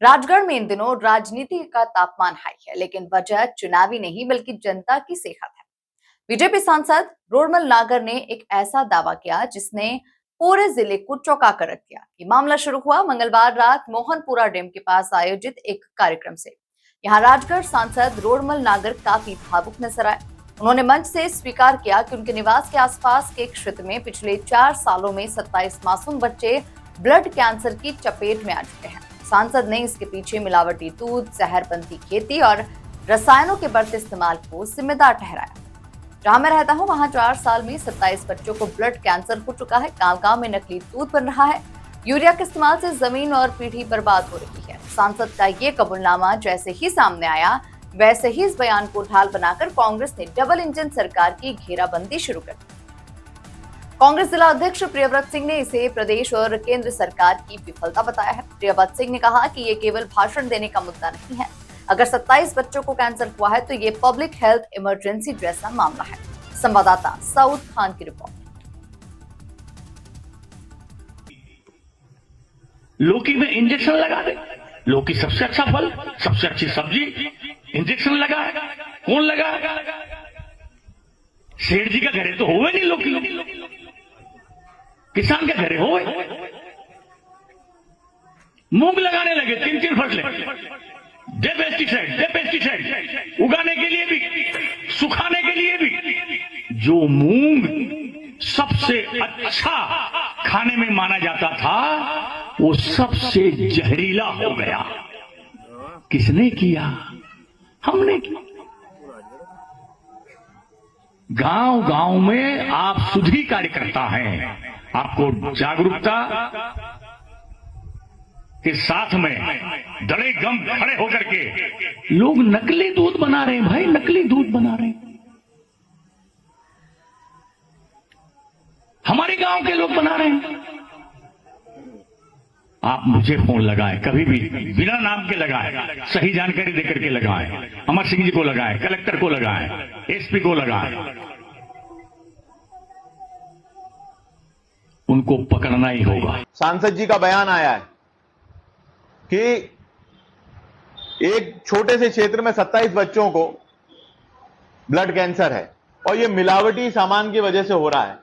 राजगढ़ में इन दिनों राजनीति का तापमान हाई है, लेकिन वजह चुनावी नहीं बल्कि जनता की सेहत है। बीजेपी सांसद रोडमल नागर ने एक ऐसा दावा किया जिसने पूरे जिले को चौंका कर रख दिया। ये मामला शुरू हुआ मंगलवार रात मोहनपुरा डैम के पास आयोजित एक कार्यक्रम से। यहाँ राजगढ़ सांसद रोडमल नागर काफी भावुक नजर आए। उन्होंने मंच से स्वीकार किया कि उनके निवास के आसपास के क्षेत्र में पिछले 4 सालों में 27 मासूम बच्चे ब्लड कैंसर की चपेट में आ चुके हैं। सांसद ने इसके पीछे मिलावटी दूध, जहरबंदी खेती और रसायनों के बढ़ते इस्तेमाल को जिम्मेदार ठहराया। जहां मैं रहता हूं वहां 4 साल में 27 बच्चों को ब्लड कैंसर हो चुका है। गांव-गांव में नकली दूध बन रहा है। यूरिया के इस्तेमाल से जमीन और पीढ़ी बर्बाद हो रही है। सांसद का ये कबूलनामा जैसे ही सामने आया, वैसे ही इस बयान को ढाल बनाकर कांग्रेस ने डबल इंजन सरकार की घेराबंदी शुरू कर दी। कांग्रेस जिला अध्यक्ष प्रियव्रत सिंह ने इसे प्रदेश और केंद्र सरकार की विफलता बताया है। प्रियव्रत सिंह ने कहा कि ये केवल भाषण देने का मुद्दा नहीं है। अगर 27 बच्चों को कैंसर हुआ है तो ये पब्लिक हेल्थ इमरजेंसी जैसा मामला है। संवाददाता सऊद खान की रिपोर्ट। लौकी में इंजेक्शन लगा दे। लौकी सबसे अच्छा फल, सबसे अच्छी सब्जी, इंजेक्शन लगा है। कौन लगा? सेठ जी का घरे तो होवे नहीं लौकी, किसान के घरे होवे। मूंग लगाने लगे 3-3 फसलें, दे पेस्टिसाइड, उगाने के लिए भी, सुखाने के लिए भी। जो मूंग सबसे अच्छा खाने में माना जाता था, वो सबसे जहरीला हो गया। किसने किया? हमने किया। गांव गांव में आप सुधी कार्यकर्ता हैं। आपको जागरूकता के साथ में दड़े गम खड़े होकर के लोग नकली दूध बना रहे हैं। भाई, नकली दूध बना रहे हैं। हमारे गांव के लोग बना रहे हैं। आप मुझे फोन लगाएं, कभी भी बिना नाम के लगाएं, सही जानकारी देकर के लगाएं। अमर सिंह जी को लगाएं, कलेक्टर को लगाएं, एसपी को लगाएं। उनको पकड़ना ही होगा। सांसद जी का बयान आया है कि एक छोटे से क्षेत्र में 27 बच्चों को ब्लड कैंसर है और यह मिलावटी सामान की वजह से हो रहा है।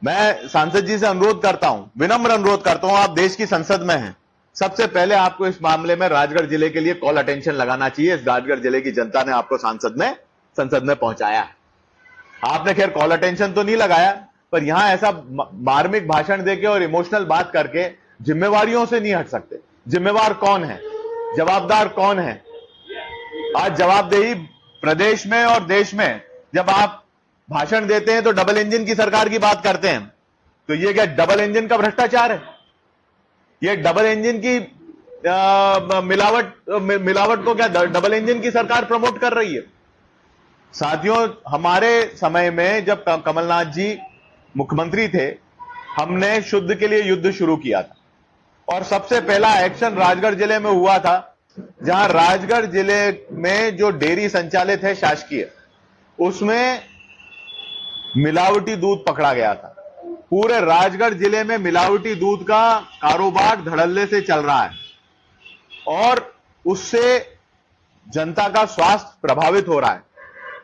मैं सांसद जी से अनुरोध करता हूं, विनम्र अनुरोध करता हूं, आप देश की संसद में हैं। सबसे पहले आपको इस मामले में राजगढ़ जिले के लिए कॉल अटेंशन लगाना चाहिए। इस राजगढ़ जिले की जनता ने आपको संसद में पहुंचाया है। आपने खैर कॉल अटेंशन तो नहीं लगाया, पर यहां ऐसा मार्मिक भाषण देके और इमोशनल बात करके जिम्मेवारियों से नहीं हट सकते। जिम्मेवार कौन है? जवाबदार कौन है? आज जवाबदेही प्रदेश में और देश में जब आप भाषण देते हैं तो डबल इंजन की सरकार की बात करते हैं। तो ये क्या डबल इंजन का भ्रष्टाचार है? ये डबल इंजन की मिलावट को क्या डबल इंजन की सरकार प्रमोट कर रही है? साथियों, हमारे समय में जब कमलनाथ जी मुख्यमंत्री थे, हमने शुद्ध के लिए युद्ध शुरू किया था और सबसे पहला एक्शन राजगढ़ जिले में हुआ था, जहां राजगढ़ जिले में जो डेयरी संचालित है शासकीय, उसमें मिलावटी दूध पकड़ा गया था। पूरे राजगढ़ जिले में मिलावटी दूध का कारोबार धड़ल्ले से चल रहा है और उससे जनता का स्वास्थ्य प्रभावित हो रहा है।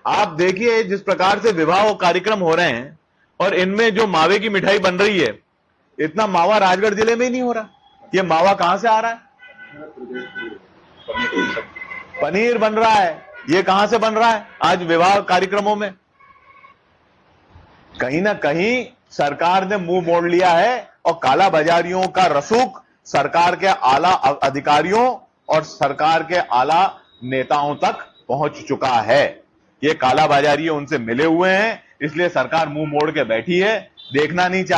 आप देखिए जिस प्रकार से विवाह कार्यक्रम हो रहे हैं और इनमें जो मावे की मिठाई बन रही है, इतना मावा राजगढ़ जिले में ही नहीं हो रहा। ये मावा कहां से आ रहा है? पनीर बन रहा है। ये कहां से बन रहा है? आज विवाह कार्यक्रमों में। कहीं ना कहीं सरकार ने मुंह मोड़ लिया है और काला बाजारियों का रसूख सरकार के आला अधिकारियों और सरकार के आला नेताओं तक पहुंच चुका है। ये काला बाजारी उनसे मिले हुए हैं, इसलिए सरकार मुंह मोड़ के बैठी है, देखना नहीं चाहती।